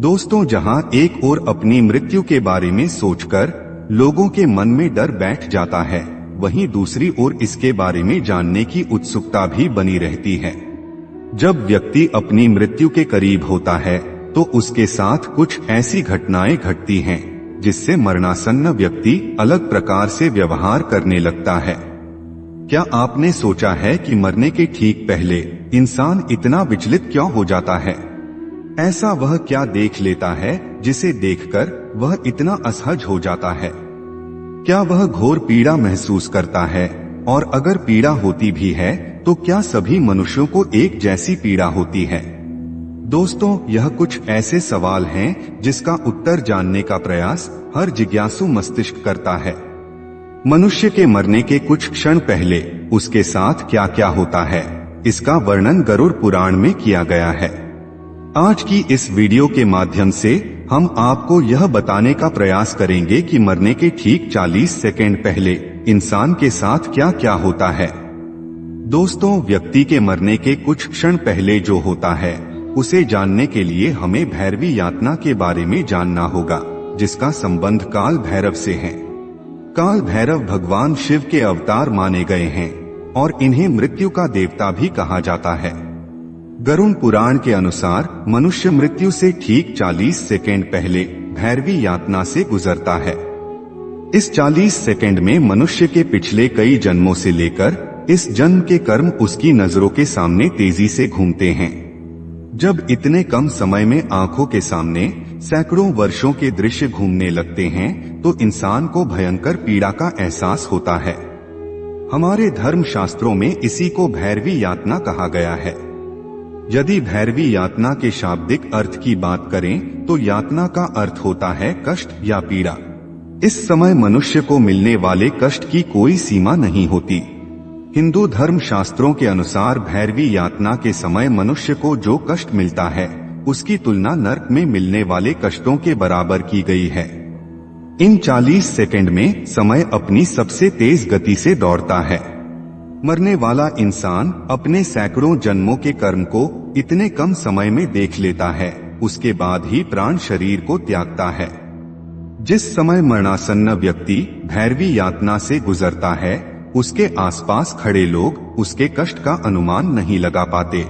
दोस्तों, जहां एक ओर अपनी मृत्यु के बारे में सोचकर लोगों के मन में डर बैठ जाता है, वहीं दूसरी ओर इसके बारे में जानने की उत्सुकता भी बनी रहती है। जब व्यक्ति अपनी मृत्यु के करीब होता है तो उसके साथ कुछ ऐसी घटनाएं घटती हैं जिससे मरणासन्न व्यक्ति अलग प्रकार से व्यवहार करने लगता है। क्या आपने सोचा है कि मरने के ठीक पहले इंसान इतना विचलित क्यों हो जाता है? ऐसा वह क्या देख लेता है जिसे देखकर वह इतना असहज हो जाता है? क्या वह घोर पीड़ा महसूस करता है? और अगर पीड़ा होती भी है तो क्या सभी मनुष्यों को एक जैसी पीड़ा होती है? दोस्तों, यह कुछ ऐसे सवाल हैं जिसका उत्तर जानने का प्रयास हर जिज्ञासु मस्तिष्क करता है। मनुष्य के मरने के कुछ क्षण पहले उसके साथ क्या क्या होता है, इसका वर्णन गरुड़ पुराण में किया गया है। आज की इस वीडियो के माध्यम से हम आपको यह बताने का प्रयास करेंगे कि मरने के ठीक 40 सेकंड पहले इंसान के साथ क्या क्या होता है। दोस्तों, व्यक्ति के मरने के कुछ क्षण पहले जो होता है उसे जानने के लिए हमें भैरवी यातना के बारे में जानना होगा, जिसका संबंध काल भैरव से है। काल भैरव भगवान शिव के अवतार माने गए हैं और इन्हें मृत्यु का देवता भी कहा जाता है। गरुड़ पुराण के अनुसार मनुष्य मृत्यु से ठीक 40 सेकंड पहले भैरवी यातना से गुजरता है। इस 40 सेकंड में मनुष्य के पिछले कई जन्मों से लेकर इस जन्म के कर्म उसकी नजरों के सामने तेजी से घूमते हैं। जब इतने कम समय में आंखों के सामने सैकड़ों वर्षों के दृश्य घूमने लगते हैं तो इंसान को भयंकर पीड़ा का एहसास होता है। हमारे धर्म शास्त्रों में इसी को भैरवी यातना कहा गया है। यदि भैरवी यातना के शाब्दिक अर्थ की बात करें तो यातना का अर्थ होता है कष्ट या पीड़ा। इस समय मनुष्य को मिलने वाले कष्ट की कोई सीमा नहीं होती। हिंदू धर्म शास्त्रों के अनुसार भैरवी यातना के समय मनुष्य को जो कष्ट मिलता है उसकी तुलना नरक में मिलने वाले कष्टों के बराबर की गई है। इन 40 सेकंड में समय अपनी सबसे तेज गति से दौड़ता है। मरने वाला इंसान अपने सैकड़ों जन्मों के कर्म को इतने कम समय में देख लेता है, उसके बाद ही प्राण शरीर को त्यागता है। जिस समय मरणासन्न व्यक्ति भैरवी यातना से गुजरता है उसके आसपास खड़े लोग उसके कष्ट का अनुमान नहीं लगा पाते।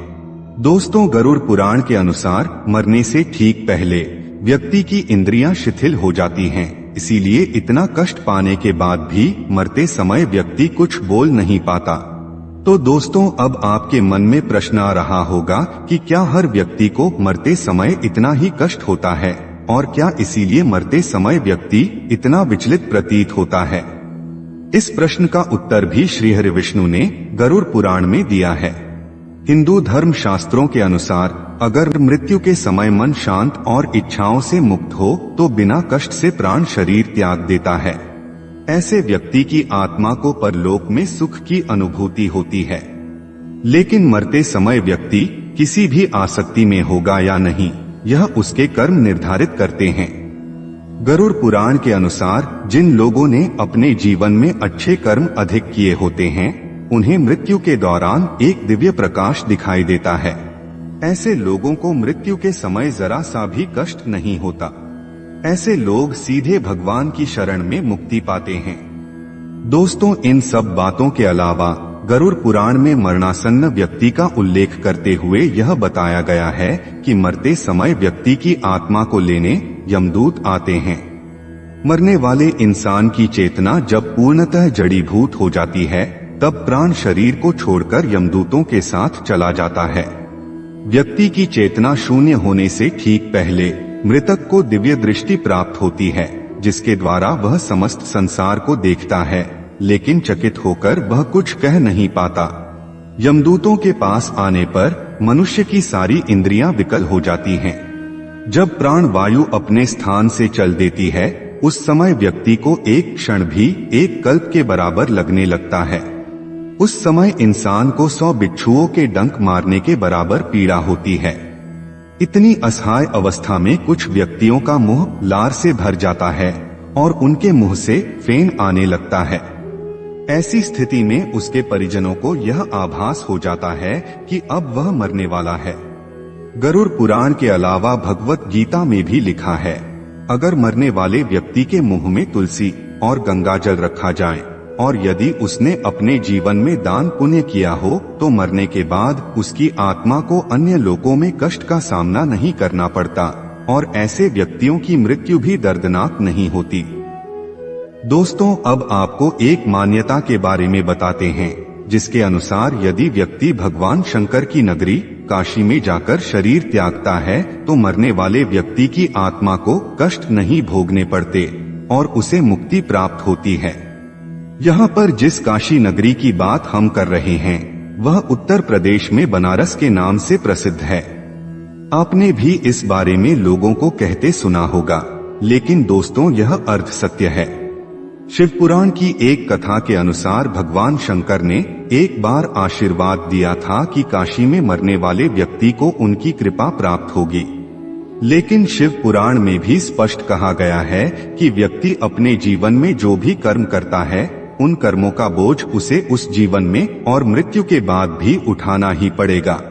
दोस्तों, गरुड़ पुराण के अनुसार मरने से ठीक पहले व्यक्ति की इंद्रियां शिथिल हो जाती हैं, इसीलिए इतना कष्ट पाने के बाद भी मरते समय व्यक्ति कुछ बोल नहीं पाता। तो दोस्तों, अब आपके मन में प्रश्न आ रहा होगा कि क्या हर व्यक्ति को मरते समय इतना ही कष्ट होता है और क्या इसीलिए मरते समय व्यक्ति इतना विचलित प्रतीत होता है? इस प्रश्न का उत्तर भी श्रीहरि विष्णु ने गरुड़ पुराण में दिया है। हिंदू धर्म शास्त्रों के अनुसार अगर मृत्यु के समय मन शांत और इच्छाओं से मुक्त हो तो बिना कष्ट से प्राण शरीर त्याग देता है। ऐसे व्यक्ति की आत्मा को परलोक में सुख की अनुभूति होती है। लेकिन मरते समय व्यक्ति किसी भी आसक्ति में होगा या नहीं, यह उसके कर्म निर्धारित करते हैं। गरुड़ पुराण के अनुसार जिन लोगों ने अपने जीवन में अच्छे कर्म अधिक किए होते हैं उन्हें मृत्यु के दौरान एक दिव्य प्रकाश दिखाई देता है। ऐसे लोगों को मृत्यु के समय जरा सा भी कष्ट नहीं होता। ऐसे लोग सीधे भगवान की शरण में मुक्ति पाते हैं। दोस्तों, इन सब बातों के अलावा गरुड़ पुराण में मरणासन्न व्यक्ति का उल्लेख करते हुए यह बताया गया है कि मरते समय व्यक्ति की आत्मा को लेने यमदूत आते हैं। मरने वाले इंसान की चेतना जब पूर्णतः जड़ीभूत हो जाती है तब प्राण शरीर को छोड़कर यमदूतों के साथ चला जाता है। व्यक्ति की चेतना शून्य होने से ठीक पहले मृतक को दिव्य दृष्टि प्राप्त होती है, जिसके द्वारा वह समस्त संसार को देखता है, लेकिन चकित होकर वह कुछ कह नहीं पाता। यमदूतों के पास आने पर मनुष्य की सारी इंद्रियां विकल हो जाती हैं। जब प्राण वायु अपने स्थान से चल देती है उस समय व्यक्ति को एक क्षण भी एक कल्प के बराबर लगने लगता है। उस समय इंसान को 100 बिच्छुओं के डंक मारने के बराबर पीड़ा होती है। इतनी असहाय अवस्था में कुछ व्यक्तियों का मुंह लार से भर जाता है और उनके मुंह से फेन आने लगता है। ऐसी स्थिति में उसके परिजनों को यह आभास हो जाता है कि अब वह मरने वाला है। गरुड़ पुराण के अलावा भगवत गीता में भी लिखा है, अगर मरने वाले व्यक्ति के मुंह में तुलसी और गंगा जल रखा जाए और यदि उसने अपने जीवन में दान पुण्य किया हो तो मरने के बाद उसकी आत्मा को अन्य लोकों में कष्ट का सामना नहीं करना पड़ता और ऐसे व्यक्तियों की मृत्यु भी दर्दनाक नहीं होती। दोस्तों, अब आपको एक मान्यता के बारे में बताते हैं, जिसके अनुसार यदि व्यक्ति भगवान शंकर की नगरी काशी में जाकर शरीर त्यागता है तो मरने वाले व्यक्ति की आत्मा को कष्ट नहीं भोगने पड़ते और उसे मुक्ति प्राप्त होती है। यहाँ पर जिस काशी नगरी की बात हम कर रहे हैं वह उत्तर प्रदेश में बनारस के नाम से प्रसिद्ध है। आपने भी इस बारे में लोगों को कहते सुना होगा, लेकिन दोस्तों यह अर्ध सत्य है। शिव पुराण की एक कथा के अनुसार भगवान शंकर ने एक बार आशीर्वाद दिया था कि काशी में मरने वाले व्यक्ति को उनकी कृपा प्राप्त होगी, लेकिन शिव पुराण में भी स्पष्ट कहा गया है कि व्यक्ति अपने जीवन में जो भी कर्म करता है उन कर्मों का बोझ उसे उस जीवन में और मृत्यु के बाद भी उठाना ही पड़ेगा।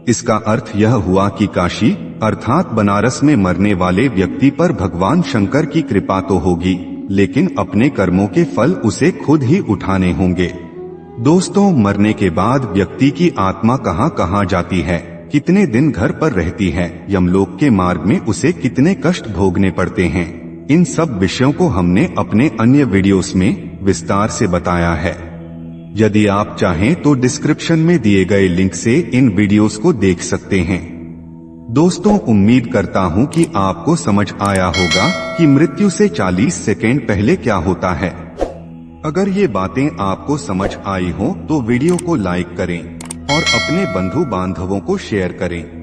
इसका अर्थ यह हुआ कि काशी अर्थात बनारस में मरने वाले व्यक्ति पर भगवान शंकर की कृपा तो होगी, लेकिन अपने कर्मों के फल उसे खुद ही उठाने होंगे। दोस्तों, मरने के बाद व्यक्ति की आत्मा कहां कहां जाती है, कितने दिन घर पर रहती है, यमलोक के मार्ग में उसे कितने कष्ट भोगने पड़ते हैं, इन सब विषयों को हमने अपने अन्य वीडियोस में विस्तार से बताया है। यदि आप चाहें तो डिस्क्रिप्शन में दिए गए लिंक से इन वीडियोस को देख सकते हैं। दोस्तों, उम्मीद करता हूं कि आपको समझ आया होगा कि मृत्यु से 40 सेकेंड पहले क्या होता है। अगर ये बातें आपको समझ आई हो तो वीडियो को लाइक करें और अपने बंधु बांधवों को शेयर करें।